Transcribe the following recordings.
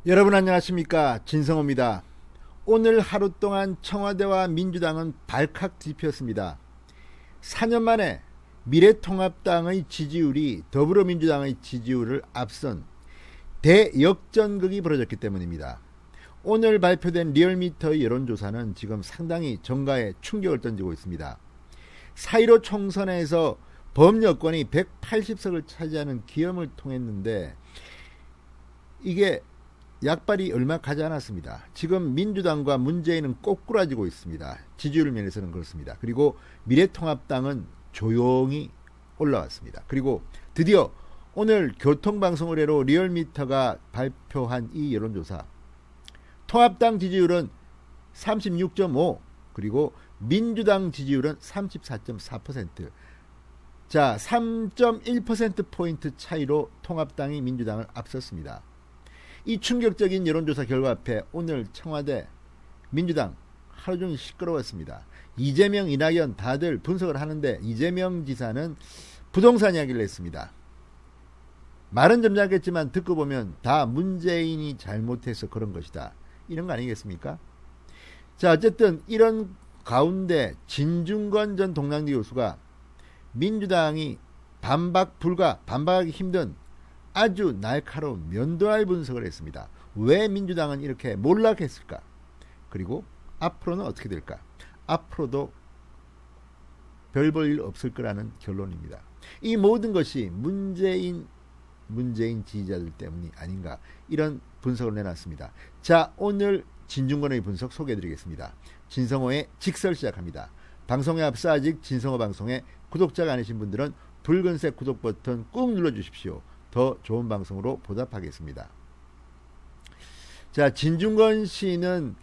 여러분 안녕하십니까, 진성호입니다. 오늘 하루 동안 청와대와 민주당은 발칵 뒤집혔습니다. 4년 만에 미래통합당의 지지율이 더불어민주당의 지지율을 앞선 대역전극이 벌어졌기 때문입니다. 오늘 발표된 리얼미터의 여론조사는 지금 상당히 정가에 충격을 던지고 있습니다. 4.15 총선에서 범여권이 180석을 차지하는 기염을 통했는데 이게 약발이 얼마 가지 않았습니다. 지금 민주당과 문재인은 꼬꾸라지고 있습니다. 지지율 면에서는 그렇습니다. 그리고 미래통합당은 조용히 올라왔습니다. 그리고 드디어 오늘 교통방송 의뢰로 리얼미터가 발표한 이 여론조사, 통합당 지지율은 36.5, 그리고 민주당 지지율은 34.4%. 자, 3.1%포인트 차이로 통합당이 민주당을 앞섰습니다. 이 충격적인 여론조사 결과 앞에 오늘 청와대, 민주당 하루 종일 시끄러웠습니다. 이재명, 이낙연 다들 분석을 하는데 이재명 지사는 부동산 이야기를 했습니다. 말은 점잖겠지만 듣고 보면 다 문재인이 잘못해서 그런 것이다, 이런 거 아니겠습니까? 자, 어쨌든 이런 가운데 진중권 전 동남대 교수가 민주당이 반박하기 힘든 아주 날카로운 면도할 분석을 했습니다. 왜 민주당은 이렇게 몰락했을까? 그리고 앞으로는 어떻게 될까? 앞으로도 별 볼 일 없을 거라는 결론입니다. 이 모든 것이 문재인 지지자들 때문이 아닌가, 이런 분석을 내놨습니다. 자, 오늘 진중권의 분석 소개해드리겠습니다. 진성호의 직설 시작합니다. 방송에 앞서 아직 진성호 방송에 구독자가 아니신 분들은 붉은색 구독 버튼 꾹 눌러주십시오. 더 좋은 방송으로 보답하겠습니다. 자, 진중권 씨는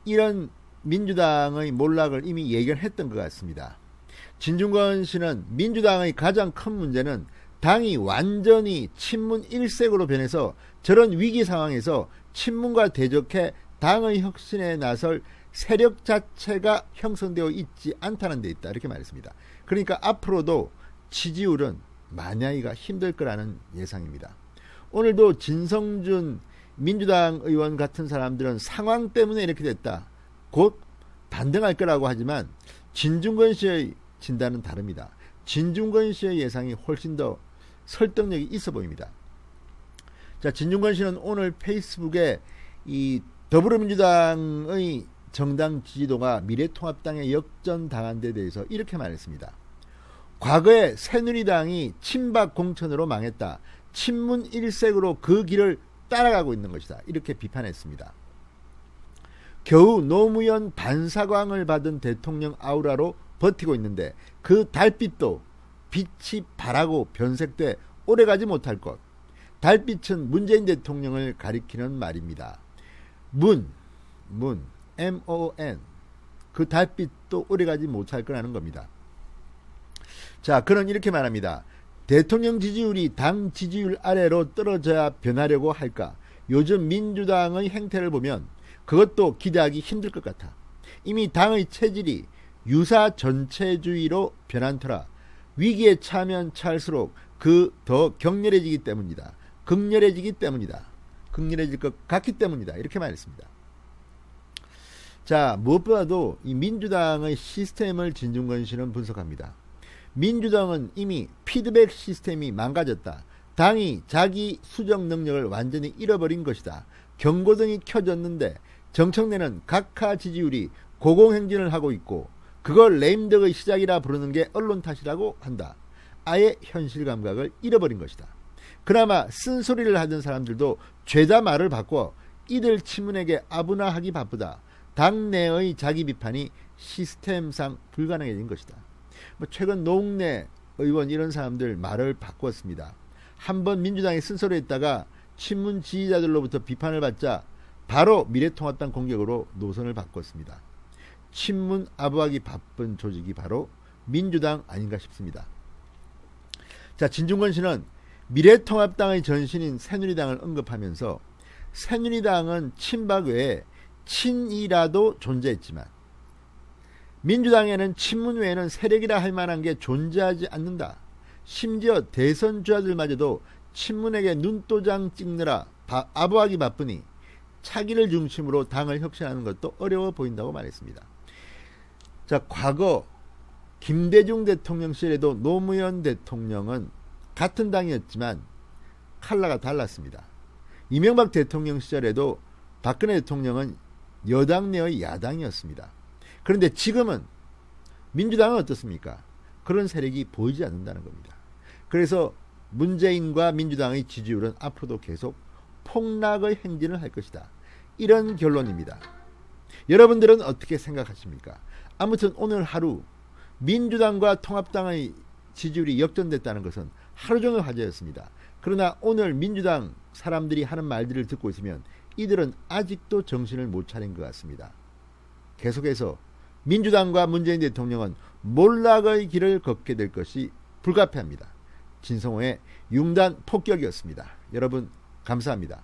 이런 민주당의 몰락을 이미 예견했던 것 같습니다. 진중권 씨는 민주당의 가장 큰 문제는 당이 완전히 친문 일색으로 변해서 저런 위기 상황에서 친문과 대적해 당의 혁신에 나설 세력 자체가 형성되어 있지 않다는 데 있다, 이렇게 말했습니다. 그러니까 앞으로도 지지율은 만야이가 힘들 거라는 예상입니다. 오늘도 진성준 민주당 의원 같은 사람들은 상황 때문에 이렇게 됐다, 곧 반등할 거라고 하지만 진중권 씨의 진단은 다릅니다. 진중권 씨의 예상이 훨씬 더 설득력이 있어 보입니다. 자, 진중권 씨는 오늘 페이스북에 이 더불어민주당의 정당 지지도가 미래통합당에 역전당한 데 대해서 이렇게 말했습니다. 과거에 새누리당이 친박 공천으로 망했다, 친문 일색으로 그 길을 따라가고 있는 것이다, 이렇게 비판했습니다. 겨우 노무현 반사광을 받은 대통령 아우라로 버티고 있는데 그 달빛도 빛이 바라고 변색돼 오래가지 못할 것. 달빛은 문재인 대통령을 가리키는 말입니다. MON, 그 달빛도 오래가지 못할 거라는 겁니다. 자, 그는 이렇게 말합니다. 대통령 지지율이 당 지지율 아래로 떨어져야 변하려고 할까? 요즘 민주당의 행태를 보면 그것도 기대하기 힘들 것 같아. 이미 당의 체질이 유사 전체주의로 변한 터라 위기에 차면 차일수록 그 더 극렬해질 것 같기 때문이다, 이렇게 말했습니다. 자, 무엇보다도 이 민주당의 시스템을 진중권 씨는 분석합니다. 민주당은 이미 피드백 시스템이 망가졌다. 당이 자기 수정 능력을 완전히 잃어버린 것이다. 경고등이 켜졌는데 정청래는 각하 지지율이 고공행진을 하고 있고 그걸 레임덕의 시작이라 부르는 게 언론 탓이라고 한다. 아예 현실 감각을 잃어버린 것이다. 그나마 쓴소리를 하던 사람들도 죄다 말을 바꿔 이들 친문에게 아부나하기 바쁘다. 당내의 자기 비판이 시스템상 불가능해진 것이다. 최근 노웅래 의원 이런 사람들 말을 바꿨습니다. 한번 민주당이 쓴소리했다가 친문 지지자들로부터 비판을 받자 바로 미래통합당 공격으로 노선을 바꿨습니다. 친문 아부하기 바쁜 조직이 바로 민주당 아닌가 싶습니다. 자, 진중권 씨는 미래통합당의 전신인 새누리당을 언급하면서 새누리당은 친박 외에 친이라도 존재했지만 민주당에는 친문 외에는 세력이라 할 만한 게 존재하지 않는다. 심지어 대선 주자들마저도 친문에게 눈도장 찍느라 아부하기 바쁘니 차기를 중심으로 당을 혁신하는 것도 어려워 보인다고 말했습니다. 자, 과거 김대중 대통령 시절에도 노무현 대통령은 같은 당이었지만 컬러가 달랐습니다. 이명박 대통령 시절에도 박근혜 대통령은 여당 내의 야당이었습니다. 그런데 지금은 민주당은 어떻습니까? 그런 세력이 보이지 않는다는 겁니다. 그래서 문재인과 민주당의 지지율은 앞으로도 계속 폭락의 행진을 할 것이다. 이런 결론입니다. 여러분들은 어떻게 생각하십니까? 아무튼 오늘 하루 민주당과 통합당의 지지율이 역전됐다는 것은 하루 종일 화제였습니다. 그러나 오늘 민주당 사람들이 하는 말들을 듣고 있으면 이들은 아직도 정신을 못 차린 것 같습니다. 계속해서 민주당과 문재인 대통령은 몰락의 길을 걷게 될 것이 불가피합니다. 진성호의 융단 폭격이었습니다. 여러분 감사합니다.